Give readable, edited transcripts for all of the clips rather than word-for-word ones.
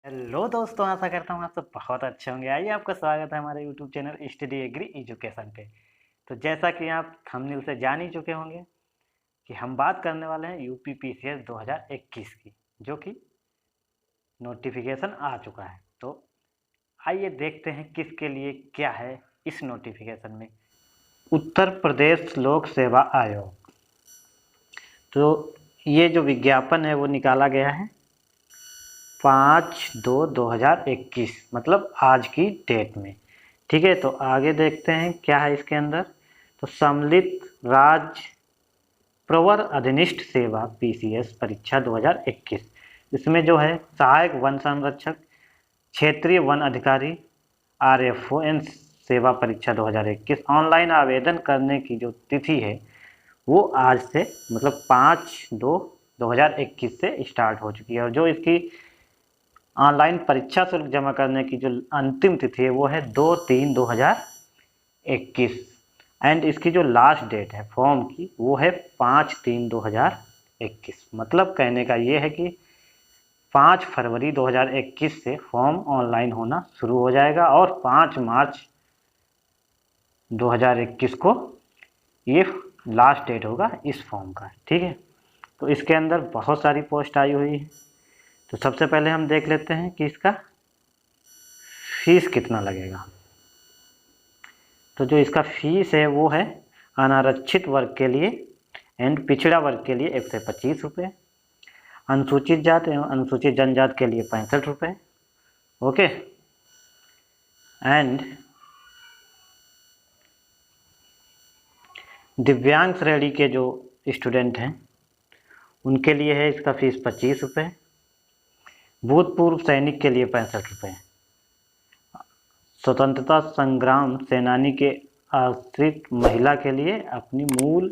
Hello दोस्तों, आशा करता हूँ आप सब बहुत अच्छे होंगे। आइए, आपका स्वागत है हमारे YouTube channel study agri education पे। तो जैसा कि आप थंबनेल से जान ही चुके होंगे कि हम बात करने वाले हैं यूपी पीसीएस 2021 की, जो कि नोटिफिकेशन आ चुका है। तो आइए देखते हैं किसके लिए क्या है इस नोटिफिकेशन में। उत्तर प्रदेश लोक सेवा आयोग, तो ये जो विज्ञापन है वो निकाला गया है 5/2/2021, मतलब आज की डेट में। ठीक है, तो आगे देखते हैं क्या है इसके अंदर। तो सम्मिलित राज्य प्रवर अधिनिष्ठ सेवा पीसीएस परीक्षा 2021, इसमें जो है सहायक वन संरक्षक, क्षेत्रीय वन अधिकारी, आरएफओ एन सेवा परीक्षा 2021 ऑनलाइन आवेदन करने की जो तिथि है वो आज से मतलब 5/2/2021 से स्टार्ट हो चुकी है। और जो इसकी ऑनलाइन परीक्षा शुल्क जमा करने की जो अंतिम तिथि है वो है 2/3/2021 एंड इसकी जो लास्ट डेट है फॉर्म की वो है 5/3/2021। मतलब कहने का ये है कि 5 फरवरी 2021 से फॉर्म ऑनलाइन होना शुरू हो जाएगा और 5 मार्च 2021 को ये लास्ट डेट होगा इस फॉर्म का। ठीक है, तो इसके अंदर बहुत सारी पोस्ट आई हुई है। तो सबसे पहले हम देख लेते हैं कि इसका फीस कितना लगेगा। तो जो इसका फीस है वो है अनारक्षित वर्ग के लिए एंड पिछड़ा वर्ग के लिए 125 रुपये, अनुसूचित जाति एवं अनुसूचित जनजाति के लिए 65 रुपये। ओके, एंड दिव्यांग श्रेणी के जो स्टूडेंट हैं उनके लिए है इसका फीस 25 रुपये, भूतपूर्व सैनिक के लिए 65 रुपये, स्वतंत्रता संग्राम सेनानी के आश्रित महिला के लिए अपनी मूल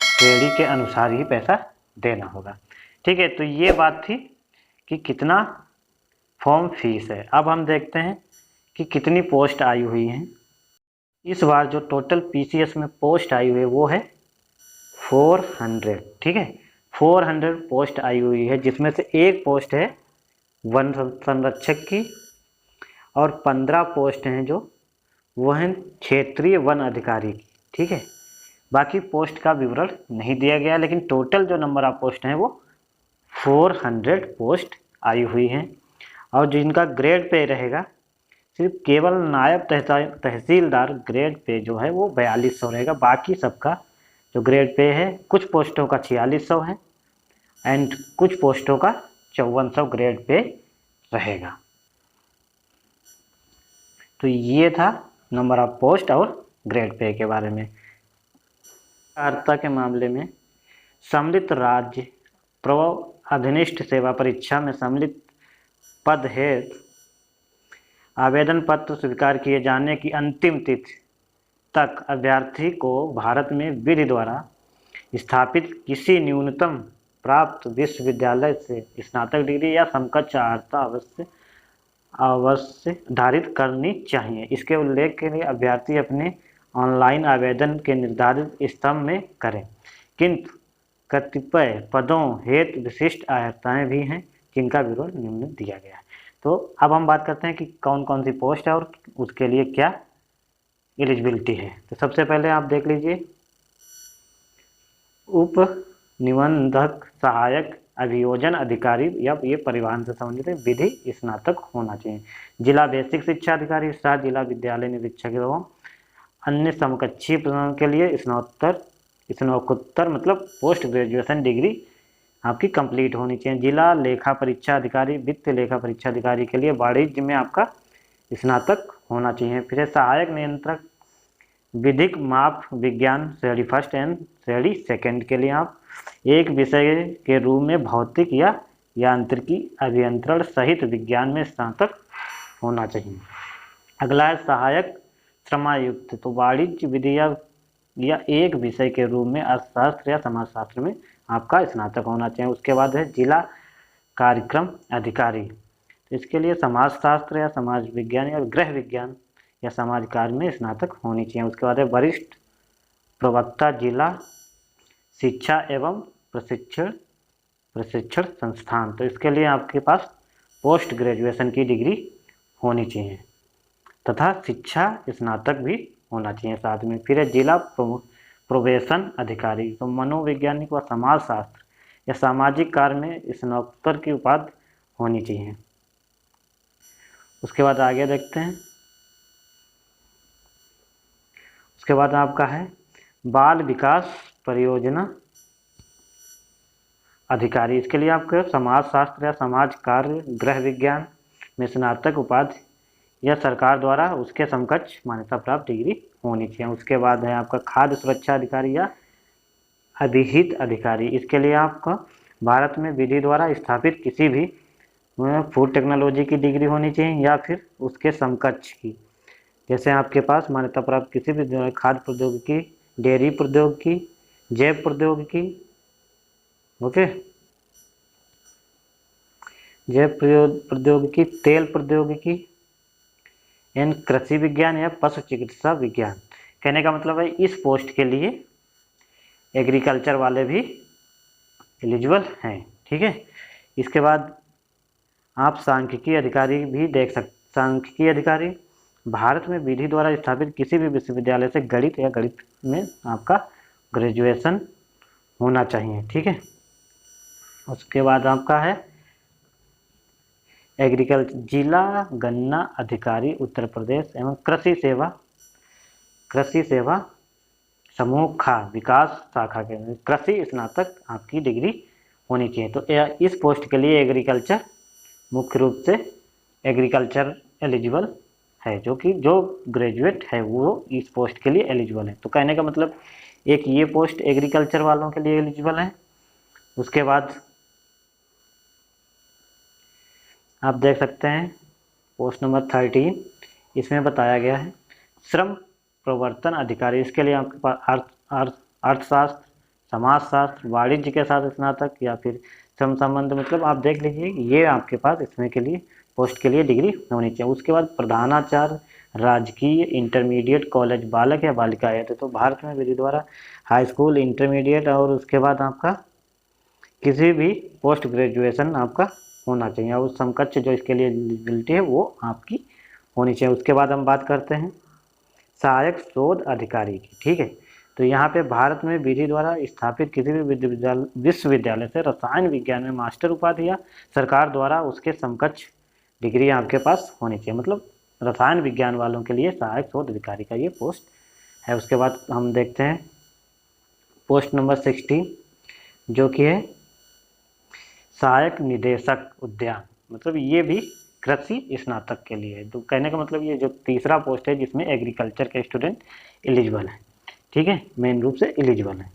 श्रेणी के अनुसार ही पैसा देना होगा। ठीक है, तो ये बात थी कि कितना फॉर्म फीस है। अब हम देखते हैं कि कितनी पोस्ट आई हुई हैं। इस बार जो टोटल पीसीएस में पोस्ट आई हुई है वो है 400। ठीक है, 400 पोस्ट आई हुई है, जिसमें से एक पोस्ट है वन संरक्षक की और 15 पोस्ट हैं जो वो हैं क्षेत्रीय वन अधिकारी की। ठीक है, बाकी पोस्ट का विवरण नहीं दिया गया, लेकिन टोटल जो नंबर ऑफ पोस्ट हैं वो 400 पोस्ट आई हुई हैं। और जिनका ग्रेड पे रहेगा सिर्फ केवल नायब तहसीलदार ग्रेड पे जो है वो 4200 रहेगा। बाकी सबका जो ग्रेड पे है कुछ पोस्टों का 4600 है एंड कुछ पोस्टों का 5400 ग्रेड पे रहेगा। तो ये था नंबर ऑफ पोस्ट और ग्रेड पे के बारे में। अर्हता के मामले में सम्मिलित राज्य प्रवर अधिनिष्ठ सेवा परीक्षा में सम्मिलित पद हेतु आवेदन पत्र स्वीकार किए जाने की अंतिम तिथि तक अभ्यर्थी को भारत में विधि द्वारा स्थापित किसी न्यूनतम प्राप्त विश्वविद्यालय से स्नातक डिग्री या समकक्ष अर्हता अवश्य धारित करनी चाहिए। इसके उल्लेख के लिए अभ्यर्थी अपने ऑनलाइन आवेदन के निर्धारित स्तंभ में करें, किंतु कतिपय पदों हेतु विशिष्ट अर्हताएं भी हैं जिनका विवरण निम्न दिया गया है। तो अब हम बात करते हैं कि कौन कौन सी पोस्ट है और उसके लिए क्या एलिजिबिलिटी है। तो सबसे पहले आप देख लीजिए, उप निबंधक सहायक अभियोजन अधिकारी या ये परिवहन से संबंधित है, विधि स्नातक होना चाहिए। जिला बेसिक शिक्षा अधिकारी तथा जिला विद्यालय निरीक्षक एवं अन्य समकक्षीय पदों के लिए स्नातकोत्तर मतलब पोस्ट ग्रेजुएशन डिग्री आपकी कंप्लीट होनी चाहिए। जिला लेखा परीक्षा अधिकारी, वित्त लेखा परीक्षा अधिकारी के लिए वाणिज्य में आपका स्नातक होना चाहिए। फिर सहायक नियंत्रक विधिक माप विज्ञान श्रेणी फर्स्ट एंड श्रेणी सेकंड के लिए आप एक विषय के रूप में भौतिक या यांत्रिकी अभियंत्रण सहित विज्ञान में स्नातक होना चाहिए। अगला है सहायक श्रमायुक्त, तो वाणिज्य विधि या एक विषय के रूप में अर्थशास्त्र या समाजशास्त्र में आपका स्नातक होना चाहिए। उसके बाद है जिला कार्यक्रम अधिकारी, तो इसके लिए समाजशास्त्र या समाज विज्ञान या गृह विज्ञान या समाज कार्य में स्नातक होनी चाहिए। उसके बाद है वरिष्ठ प्रवक्ता जिला शिक्षा एवं प्रशिक्षण संस्थान, तो इसके लिए आपके पास पोस्ट ग्रेजुएशन की डिग्री होनी चाहिए तथा शिक्षा स्नातक भी होना चाहिए साथ में। फिर है जिला प्रोबेशन अधिकारी, तो मनोवैज्ञानिक व समाज शास्त्र या सामाजिक कार्य में स्नातकोत्तर की उपाधि होनी चाहिए। उसके बाद आगे देखते हैं। उसके बाद आपका है बाल विकास परियोजना अधिकारी, इसके लिए आपको समाज शास्त्र या समाज कार्य गृह विज्ञान में स्नातक उपाधि या सरकार द्वारा उसके समकक्ष मान्यता प्राप्त डिग्री होनी चाहिए। उसके बाद है आपका खाद्य सुरक्षा अधिकारी या अधिहित अधिकारी, इसके लिए आपका भारत में विधि द्वारा स्थापित किसी भी फूड टेक्नोलॉजी की डिग्री होनी चाहिए या फिर उसके समकक्ष की। जैसे आपके पास मान्यता प्राप्त किसी भी खाद्य प्रौद्योगिकी, डेयरी प्रौद्योगिकी, जैव प्रौद्योगिकी, ओके, जैव प्रौद्योगिकी, तेल प्रौद्योगिकी एंड कृषि विज्ञान या पशु चिकित्सा विज्ञान। कहने का मतलब है इस पोस्ट के लिए एग्रीकल्चर वाले भी एलिजिबल हैं, ठीक है। इसके बाद आप सांख्यिकी अधिकारी भी देख सकते। सांख्यिकी अधिकारी भारत में विधि द्वारा स्थापित किसी भी विश्वविद्यालय से गणित या गणित में आपका ग्रेजुएशन होना चाहिए, ठीक है। उसके बाद आपका है एग्रीकल्चर जिला गन्ना अधिकारी उत्तर प्रदेश एवं कृषि सेवा समूह खा विकास शाखा के कृषि स्नातक आपकी डिग्री होनी चाहिए। तो इस पोस्ट के लिए एग्रीकल्चर मुख्य रूप से एग्रीकल्चर एलिजिबल है, जो ग्रेजुएट है वो इस पोस्ट के लिए एलिजिबल है। तो कहने का मतलब एक ये पोस्ट एग्रीकल्चर वालों के लिए एलिजिबल है। उसके बाद आप देख सकते हैं पोस्ट नंबर 13, इसमें बताया गया है श्रम प्रवर्तन अधिकारी, इसके लिए आपके पास अर्थशास्त्र, समाजशास्त्र, वाणिज्य के साथ स्नातक या फिर श्रम संबंध, मतलब आप देख लीजिए ये आपके पास इसमें के लिए पोस्ट के लिए डिग्री होनी चाहिए। उसके बाद प्रधानाचार्य राजकीय इंटरमीडिएट कॉलेज बालक या बालिका है, तो भारत में विधि द्वारा हाई स्कूल, इंटरमीडिएट और उसके बाद आपका किसी भी पोस्ट ग्रेजुएशन आपका होना चाहिए और समकक्ष जो इसके लिए एलिजिबिलिटी है वो आपकी होनी चाहिए। उसके बाद हम बात करते हैं सहायक शोध अधिकारी की, ठीक है। तो यहाँ पे भारत में विधि द्वारा स्थापित किसी भी विश्वविद्यालय से रसायन विज्ञान में मास्टर उपाधि या सरकार द्वारा उसके समकक्ष डिग्री आपके पास होनी चाहिए, मतलब रसायन विज्ञान वालों के लिए सहायक शोध अधिकारी का ये पोस्ट है। उसके बाद हम देखते हैं पोस्ट नंबर 16 जो कि है सहायक निदेशक उद्यान, मतलब ये भी कृषि स्नातक के लिए है। तो कहने का मतलब ये जो तीसरा पोस्ट है जिसमें एग्रीकल्चर के स्टूडेंट एलिजिबल हैं, ठीक है, मेन रूप से एलिजिबल हैं।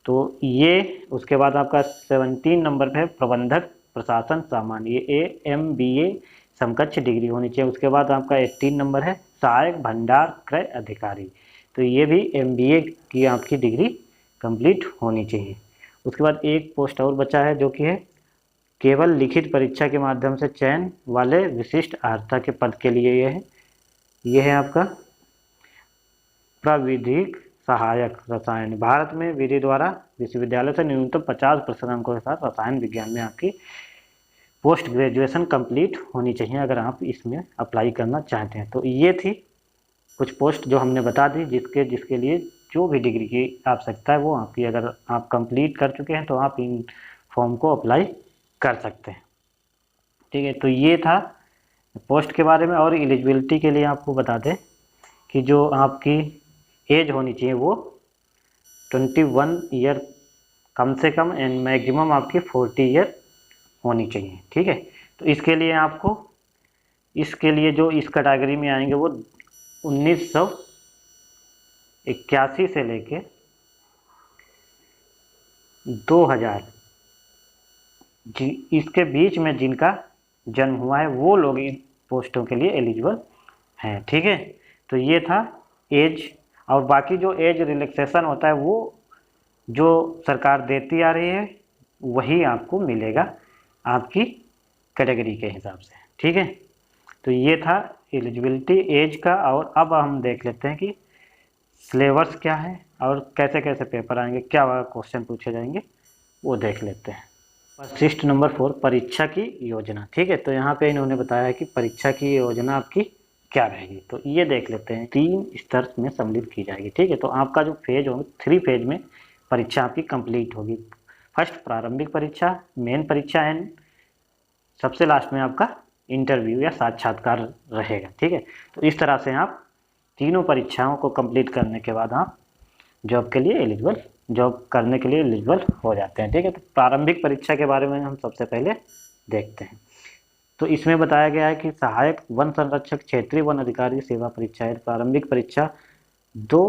तो ये उसके बाद आपका 17 नंबर पे प्रबंधक प्रशासन सामान्य, ये AMBA समकक्ष डिग्री होनी चाहिए। उसके बाद आपका 18 नंबर है सहायक भंडार क्रय अधिकारी, तो ये भी MBA की आपकी डिग्री कंप्लीट होनी चाहिए। उसके बाद एक पोस्ट और बचा है जो कि है केवल लिखित परीक्षा के माध्यम से चयन वाले विशिष्ट अर्हता के पद के लिए यह है आपका प्राविधिक सहायक रसायन। भारत में विधि द्वारा विश्वविद्यालय से न्यूनतम 50% अंकों के साथ रसायन विज्ञान में आपकी पोस्ट ग्रेजुएशन कंप्लीट होनी चाहिए अगर आप इसमें अप्लाई करना चाहते हैं। तो ये थी कुछ पोस्ट जो हमने बता दी जिसके लिए जो भी डिग्री की आवश्यकता है वो आपकी अगर आप कंप्लीट कर चुके हैं तो आप इन फॉर्म को अप्लाई कर सकते हैं, ठीक है। तो ये था पोस्ट के बारे में। और एलिजिबिलिटी के लिए आपको बता दें कि जो आपकी एज होनी चाहिए वो 21 ईयर कम से कम एंड मैक्सिमम आपकी 40 ईयर होनी चाहिए, ठीक है। तो इसके लिए जो इस कैटेगरी में आएंगे वो 1981 से लेके 2000 इसके बीच में जिनका जन्म हुआ है वो लोग इन पोस्टों के लिए एलिजिबल हैं, ठीक है। तो ये था एज, और बाकी जो एज रिलैक्सेशन होता है वो जो सरकार देती आ रही है वही आपको मिलेगा आपकी कैटेगरी के हिसाब से, ठीक है। तो ये था एलिजिबिलिटी एज का। और अब हम देख लेते हैं कि सिलेबस क्या है और कैसे कैसे पेपर आएंगे, क्या क्वेश्चन पूछे जाएंगे वो देख लेते हैं। परिशिष्ट नंबर 4 परीक्षा की योजना। ठीक है, तो यहाँ पे इन्होंने बताया है कि परीक्षा की योजना आपकी क्या रहेगी। तो ये देख लेते हैं, 3 स्तर में सम्मिलित की जाएगी। ठीक है, तो आपका जो फेज होगा 3 फेज में परीक्षा आपकी कंप्लीट होगी। फर्स्ट प्रारंभिक परीक्षा, मेन परीक्षा एंड सबसे लास्ट में आपका इंटरव्यू या साक्षात्कार रहेगा। ठीक है, तो इस तरह से आप तीनों परीक्षाओं को कंप्लीट करने के बाद आप जॉब के लिए एलिजिबल, जॉब करने के लिए एलिजिबल हो जाते हैं। ठीक है, तो प्रारंभिक परीक्षा के बारे में हम सबसे पहले देखते हैं। तो इसमें बताया गया है कि सहायक वन संरक्षक क्षेत्रीय वन अधिकारी सेवा परीक्षा है। प्रारंभिक परीक्षा 2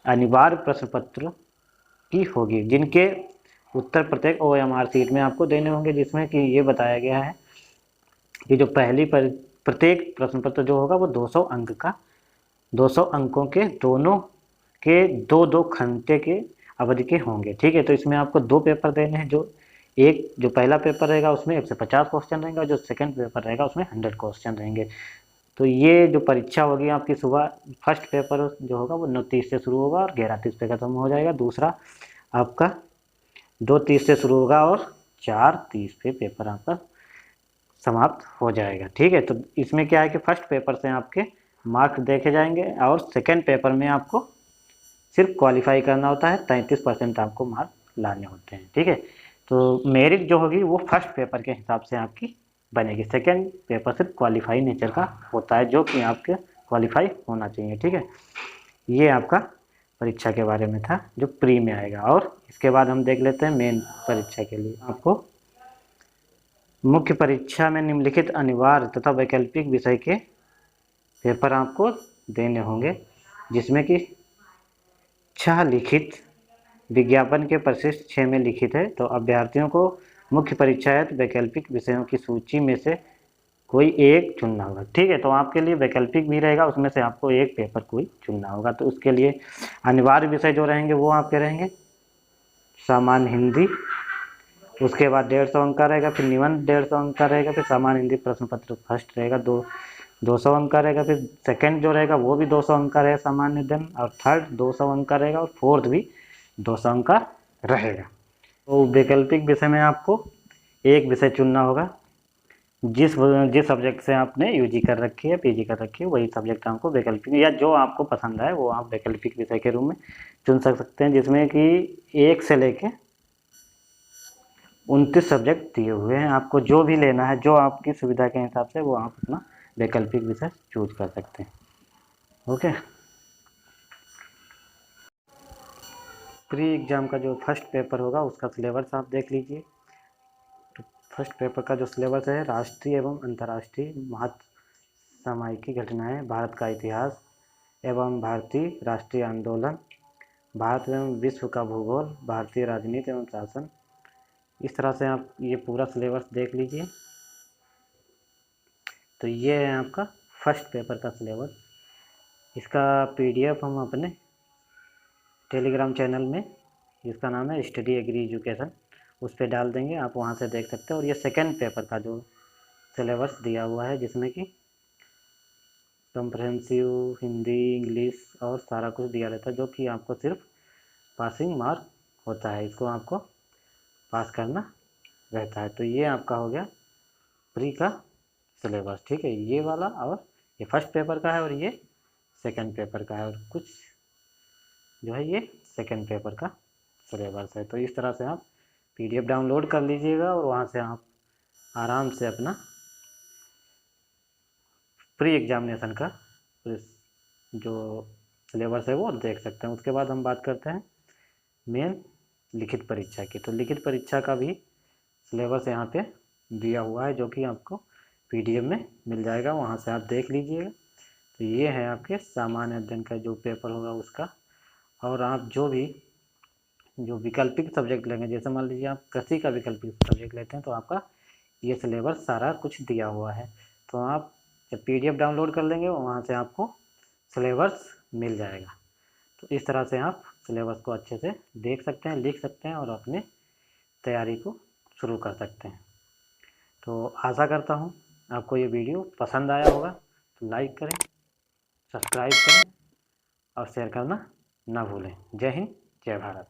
अनिवार्य प्रश्न पत्र की होगी, जिनके उत्तर प्रत्येक OMR सीट में आपको देने होंगे, जिसमें कि ये बताया गया है कि जो प्रत्येक प्रश्न पत्र जो होगा वो 200 अंक का, 200 अंकों के दोनों के 2-2 घंटे के अवधि के होंगे। ठीक है, तो इसमें आपको 2 पेपर देने हैं। जो पहला पेपर रहेगा उसमें 150 क्वेश्चन रहेंगे और जो सेकंड पेपर रहेगा उसमें 100 क्वेश्चन रहेंगे। तो ये जो परीक्षा होगी आपकी सुबह, फर्स्ट पेपर जो होगा वो 9:30 से शुरू होगा और 11:30 पे खत्म हो जाएगा। दूसरा आपका 2:30 से शुरू होगा और 4:30 पे पेपर आपका समाप्त हो जाएगा। ठीक है, तो इसमें क्या है कि फर्स्ट पेपर से आपके मार्क्स देखे जाएंगे और सेकंड पेपर में आपको सिर्फ क्वालिफाई करना होता है, 33% आपको मार्क लाने होते हैं। ठीक है, तो मेरिट जो होगी वो फर्स्ट पेपर के हिसाब से आपकी बनेगी। सेकंड पेपर सिर्फ क्वालिफाई नेचर का होता है, जो कि आपके क्वालिफाई होना चाहिए। ठीक है, ये आपका परीक्षा के बारे में था जो प्री में आएगा। और इसके बाद हम देख लेते हैं मेन परीक्षा के लिए। आपको मुख्य परीक्षा में निम्नलिखित अनिवार्य तथा वैकल्पिक विषय के पेपर आपको देने होंगे, जिसमें कि 6 लिखित विज्ञापन के परिशिष्ट 6 में लिखित है। तो अभ्यर्थियों को मुख्य परीक्षा है वैकल्पिक विषयों की सूची में से कोई एक चुनना होगा। ठीक है, तो आपके लिए वैकल्पिक भी रहेगा, उसमें से आपको एक पेपर कोई चुनना होगा। तो उसके लिए अनिवार्य विषय जो रहेंगे वो आपके रहेंगे सामान्य हिंदी, उसके बाद 150 अंक का रहेगा, फिर निबंध 150 अंक का रहेगा, फिर सामान्य हिंदी प्रश्न पत्र फर्स्ट रहेगा 200 अंक का रहेगा, फिर सेकंड जो रहेगा वो भी 200 अंक का रहेगा सामान्य अध्ययन, और थर्ड 200 अंक का रहेगा, और फोर्थ भी 200 अंक का रहेगा। तो वैकल्पिक विषय में आपको एक विषय चुनना होगा। जिस सब्जेक्ट से आपने यूजी कर रखी है, पीजी कर रखी है, वही सब्जेक्ट आपको वैकल्पिक, या जो आपको पसंद आए वो आप वैकल्पिक विषय के रूप में चुन सकते हैं, जिसमें कि 1 से लेके 29 सब्जेक्ट दिए हुए हैं। आपको जो भी लेना है, जो आपकी सुविधा के हिसाब से, वो आप अपना वैकल्पिक विषय चूज कर सकते हैं। ओके, प्री एग्ज़ाम का जो फर्स्ट पेपर होगा उसका सिलेबस आप देख लीजिए। तो फर्स्ट पेपर का जो सिलेबस है, राष्ट्रीय एवं अंतर्राष्ट्रीय महत्सामयिकी घटनाएं, भारत का इतिहास एवं भारतीय राष्ट्रीय आंदोलन, भारत एवं विश्व का भूगोल, भारतीय राजनीति एवं शासन। इस तरह से आप ये पूरा सिलेबस देख लीजिए। तो ये है आपका फर्स्ट पेपर का सिलेबस। इसका PDF हम अपने टेलीग्राम चैनल में, जिसका नाम है स्टडी एग्री एजुकेशन, उस पर डाल देंगे, आप वहाँ से देख सकते हैं। और ये सेकंड पेपर का जो सिलेबस दिया हुआ है, जिसमें कि कंप्रहेंसिव हिंदी, इंग्लिश और सारा कुछ दिया रहता है, जो कि आपको सिर्फ पासिंग मार्क होता है, इसको आपको पास करना रहता है। तो ये आपका हो गया प्री का सिलेबस। ठीक है, ये वाला, और ये फर्स्ट पेपर का है और ये सेकंड पेपर का है, और कुछ जो है ये सेकंड पेपर का सिलेबस है। तो इस तरह से आप PDF डाउनलोड कर लीजिएगा और वहाँ से आप आराम से अपना प्री एग्जामिनेशन का जो सिलेबस है वो देख सकते हैं। उसके बाद हम बात करते हैं मेन लिखित परीक्षा की। तो लिखित परीक्षा का भी सिलेबस यहाँ पे दिया हुआ है, जो कि आपको PDF में मिल जाएगा, वहाँ से आप देख लीजिएगा। तो ये है आपके सामान्य अध्ययन का जो पेपर होगा उसका। और आप जो विकल्पिक सब्जेक्ट लेंगे, जैसे मान लीजिए आप कृषि का विकल्पिक सब्जेक्ट लेते हैं, तो आपका ये सिलेबस सारा कुछ दिया हुआ है। तो आप जब PDF डाउनलोड कर लेंगे वहाँ से आपको सिलेबस मिल जाएगा। तो इस तरह से आप सिलेबस को अच्छे से देख सकते हैं, लिख सकते हैं और अपने तैयारी को शुरू कर सकते हैं। तो आशा करता हूँ आपको ये वीडियो पसंद आया होगा। तो लाइक करें, सब्सक्राइब करें और शेयर करना ना भूलें। जय हिंद, जय भारत।